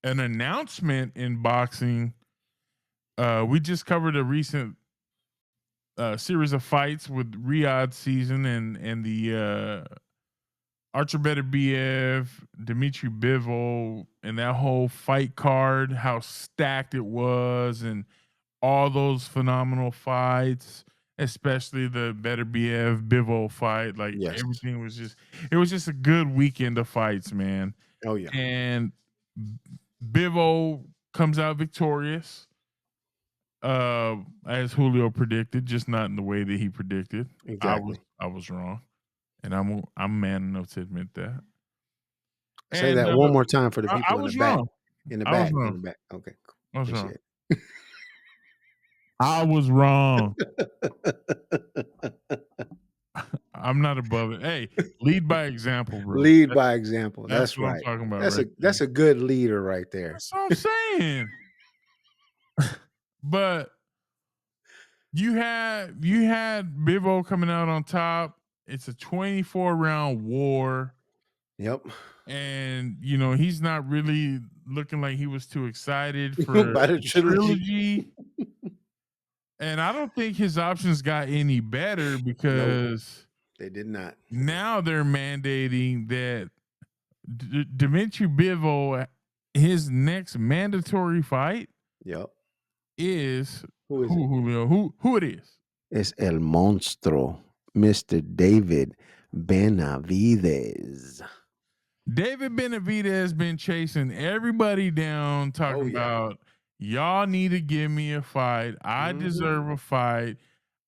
an announcement in boxing. We just covered a recent series of fights with Riyadh season and the Archer Beterbiev, Dmitry Bivol, and that whole fight card, how stacked it was, and all those phenomenal fights, especially the Beterbiev Bivol fight. Like Yes. everything was just, it was just a good weekend of fights, man. Oh yeah. And Bivol comes out victorious, as Julio predicted, just not in the way that he predicted. Exactly. I was wrong, and I'm man enough to admit that. Say And that one more time for the I people in the was back. wrong. In the I was back. In wrong. the back. Okay. Cool. I was wrong. Appreciate I was wrong. it. I'm not above it. Hey, lead by example, bro. Lead by example. That's That's what I'm right. talking about That's right there. a good leader right there. That's what I'm saying. But you had Bivol coming out on top. It's a 24 round war. Yep. And he's not really looking like he was too excited for By the the trilogy. trilogy. And I don't think his options got any better No, because they did not. now they're mandating that Dmitry Bivol, his next mandatory fight Yep. is Who is it? who, Julio? Who it is? It's El Monstro, Mr. David Benavidez. David Benavidez has been chasing everybody down, Oh talking yeah. about y'all need to give me a fight. I Mhm. deserve a fight.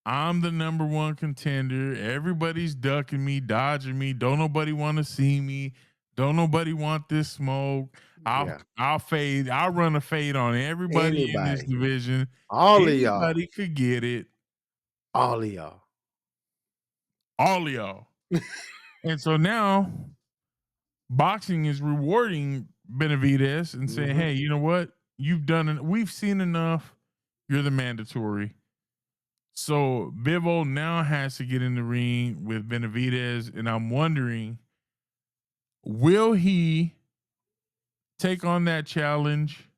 I'm the number one contender. Everybody's ducking me, dodging me. Don't nobody want to see me. Don't nobody want this smoke. Yeah. I'll fade. I'll run a fade on everybody in this Anybody. division. All of y'all. Anybody could get it. All of y'all. All of y'all. And so now boxing is rewarding Benavidez and saying, Mhm. "Hey, you know what? You've done it. We've seen enough. You're the mandatory." So Bivol now has to get in the ring with Benavidez, and I'm wondering, will he take on that challenge,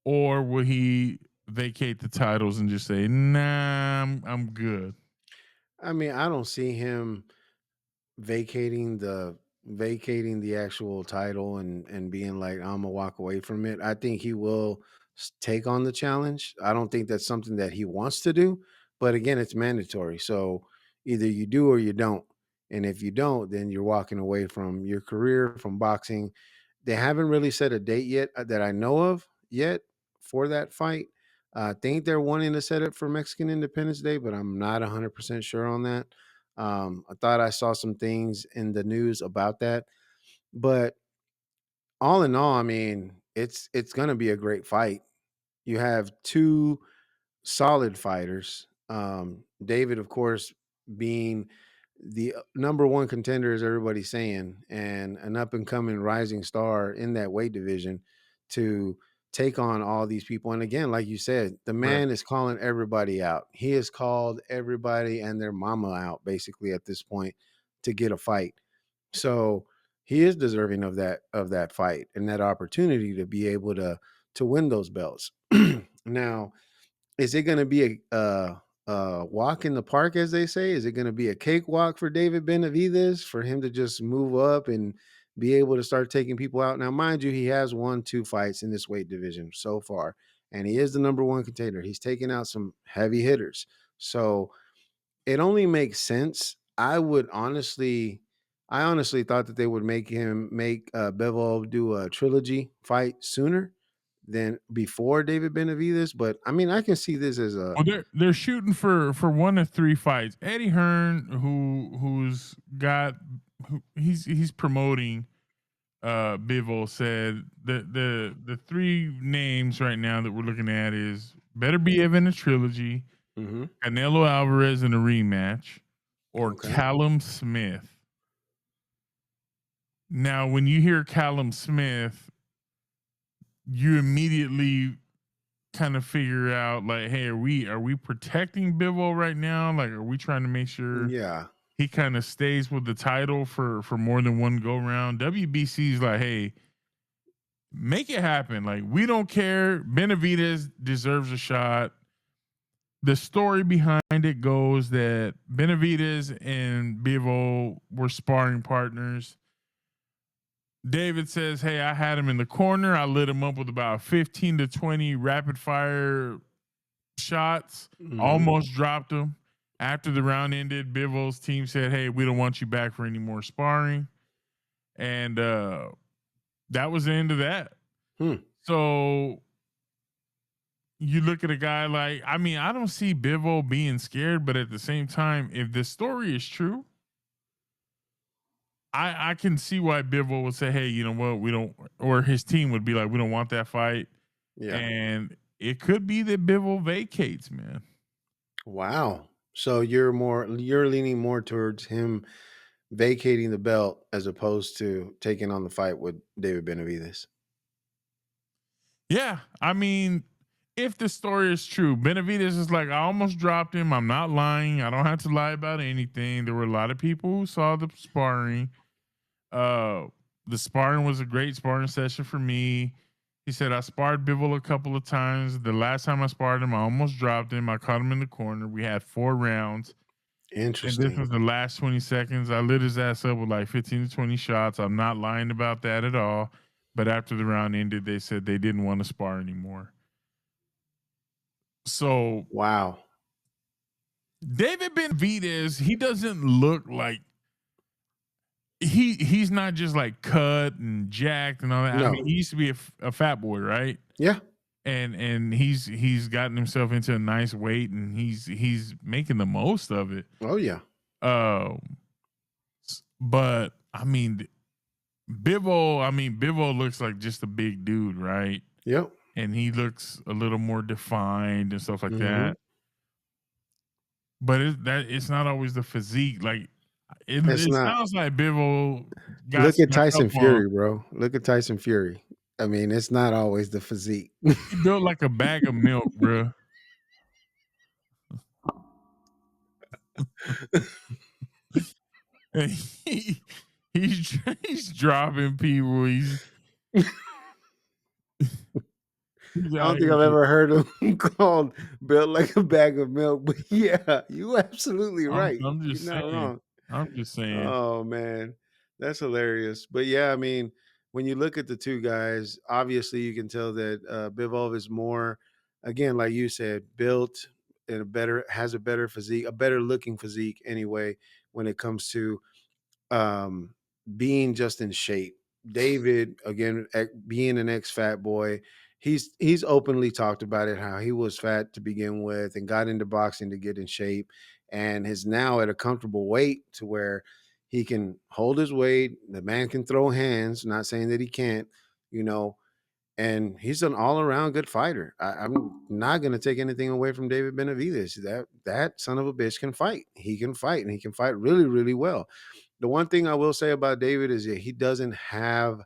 or will he vacate the titles and just say, "Nah, I'm good." I mean, I don't see him vacating the actual title and being like, I'm gonna walk away from it. I think he will take on the challenge. I don't think that's something that he wants to do, but again, it's mandatory. So either you do or you don't. And if you don't, then you're walking away from your career, from boxing. They haven't really set a date yet that I know of yet for that fight. I think they're wanting to set it for Mexican Independence Day, but I'm not 100% sure on that. I thought I saw some things in the news about that, but all in all, I mean, it's going to be a great fight. You have two solid fighters. David, of course, being the number one contender, as everybody's saying, and an up and coming rising star in that weight division to take on all these people. And again, like you said, the Right. man is calling everybody out. He has called everybody and their mama out basically at this point to get a fight. So he is deserving of that fight and that opportunity to be able to win those belts. Now, is it going to be a walk in the park, as they say? Is it going to be a cakewalk for David Benavidez for him to just move up and be able to start taking people out? Now, mind you, he has won 2 fights in this weight division so far, and he is the number one contender. He's taken out some heavy hitters. So it only makes sense. I honestly thought that they would make Bivol do a trilogy fight sooner than before David Benavidez. But I mean, I can see this as a Well, they're shooting for 1 to 3 fights. Eddie Hearn, who's got he's promoting Bivol, said the three names right now that we're looking at is Beterbiev in a trilogy, Mhm. Canelo Alvarez in a rematch, or Okay. Callum Smith. Now, when you hear Callum Smith, you immediately kind of figure out like, hey, are we protecting Bivol right now? Like, are we trying to make sure Yeah. he kind of stays with the title for more than one go round? WBC's like, hey, make it happen. Like, we don't care. Benavidez deserves a shot. The story behind it goes that Benavidez and Bivol were sparring partners. David says, "Hey, I had him in the corner. I lit him up with about 15 to 20 rapid fire shots. Mhm. Almost dropped him. After the round ended, Bivol's team said, "Hey, we don't want you back for any more sparring." And that was the end of that. Hmm. So you look at a guy like, I mean, I don't see Bivol being scared, but at the same time, if the story is true, I can see why Bivol would say, "Hey, you know what? We don't," or his team would be like, "We don't want that fight." Yeah. And it could be that Bivol vacates, man. Wow. So you're leaning more towards him vacating the belt as opposed to taking on the fight with David Benavidez. Yeah, I mean, if the story is true, Benavidez is like, I almost dropped him. I'm not lying. I don't have to lie about anything. There were a lot of people who saw the sparring. Uh, the sparring was a great sparring session for me. He said, I sparred Bivol a couple of times. The last time I sparred him, I almost dropped him. I caught him in the corner. We had 4 rounds. And this Interesting. was the last 20 seconds. I lit his ass up with like 15 to 20 shots. I'm not lying about that at all. But after the round ended, they said they didn't want to spar anymore. So Wow. David Benavidez, he doesn't look like he's not just like cut and jacked and all that. I mean, No. he used to be a fat boy, right? Yeah. And he's gotten himself into a nice weight and he's making the most of it. Oh yeah. Um, but Bivol looks like just a big dude, right? Yep. And he looks a little more defined and stuff like Mhm. that. But it's not always the physique. Like It's it not. sounds like Bivol got Look at snuck up Tyson on. Fury, bro. Look at Tyson Fury. I mean, it's not always the physique. He built like a bag of milk, bro. And he's dropping people. He's I out don't think here I've just. ever heard him called built like a bag of milk, but yeah, you absolutely I'm right. I'm You're just not saying. wrong. I'm just saying. Oh man, that's hilarious. But yeah, I mean, when you look at the two guys, obviously you can tell that Bivol is more, again, like you said, built and has a better physique, a better looking physique anyway. When it comes to um, being just in shape. David, again, being an ex fat boy, he's openly talked about it how he was fat to begin with and got into boxing to get in shape, and is now at a comfortable weight to where he can hold his weight. The man can throw hands. Not saying that he can't, you know. And he's an all-around good fighter. I'm not going to take anything away from David Benavidez. That son of a bitch can fight. He can fight, and he can fight really, really well. The one thing I will say about David is that he doesn't have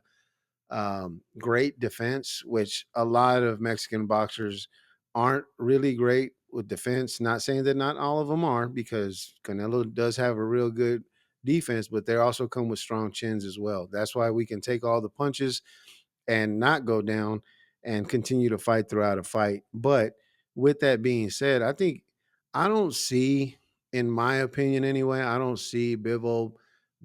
great defense, which a lot of Mexican boxers aren't really great with defense. Not saying that not all of them are, because Canelo does have a real good defense, but they also come with strong chins as well. That's why we can take all the punches and not go down and continue to fight throughout a fight. But with that being said, I don't see, in my opinion anyway, I don't see Bivol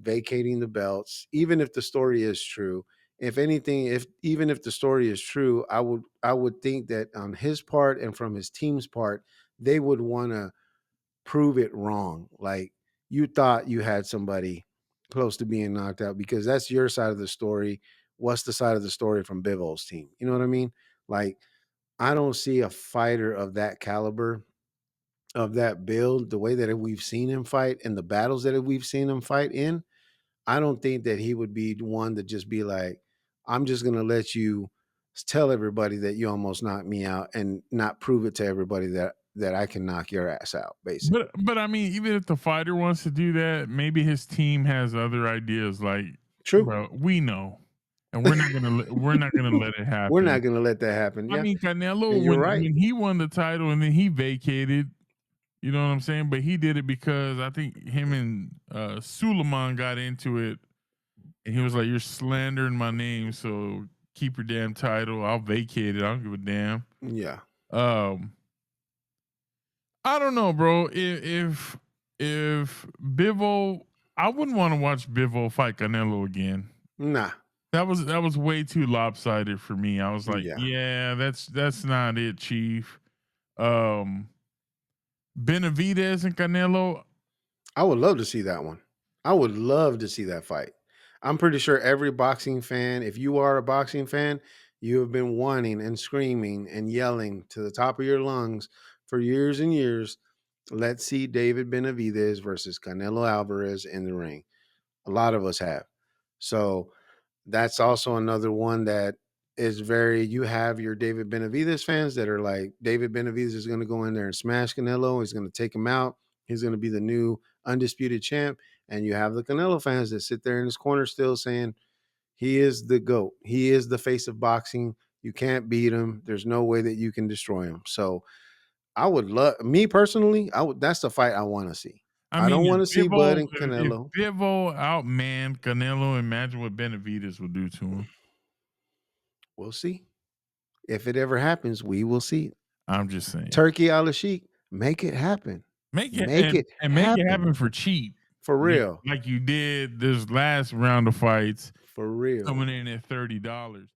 vacating the belts, even if the story is true. If anything, if even if the story is true, I would think that on his part and from his team's part, they would want to prove it wrong. Like, you thought you had somebody close to being knocked out, because that's your side of the story. What's the side of the story from Bivol's team? You know what I mean? Like, I don't see a fighter of that caliber, of that build, the way that we've seen him fight and the battles that we've seen him fight in. I don't think that he would be one to just be like, I'm just going to let you tell everybody that you almost knocked me out and not prove it to everybody that I can knock your ass out, basically. But I mean, even if the fighter wants to do that, maybe his team has other ideas. Like, True. bro, we know, and we're not gonna let it We're happen. not gonna let that happen. I Yeah, mean, Canelo, and you're right. when he won the title and then he vacated, you know what I'm saying? But he did it because I think him and Suleiman got into it, and he was like, "You're slandering my name, so keep your damn title. I'll vacate it. I don't give a damn. Yeah. Um, I don't know, bro. If Bivol, I wouldn't want to watch Bivol fight Canelo again. Nah. That was way too lopsided for me. I was like, Yeah. yeah, that's not it, Chief. Um, Benavidez and Canelo. I would love to see that one. I would love to see that fight. I'm pretty sure every boxing fan, if you are a boxing fan, you have been wanting and screaming and yelling to the top of your lungs for years and years. Let's see David Benavidez versus Canelo Alvarez in the ring. A lot of us have. So that's also another one that is very, you have your David Benavidez fans that are like, David Benavidez is going to go in there and smash Canelo. He's going to take him out. He's going to be the new undisputed champ. And you have the Canelo fans that sit there in his corner still saying, he is the GOAT. He is the face of boxing. You can't beat him. There's no way that you can destroy him. So I would love, me personally, that's the fight I want to see. I I mean, don't if want to see Bud Bivol and if Canelo. Bivol outmanned Canelo, imagine what Benavidez would do to him. We'll see. If it ever happens, we will see. I'm just saying. Turkey al Sheik, make it happen. Make it Make it make it happen. happen for cheap. For real. Like you did this last round of fights For real. coming in at $30.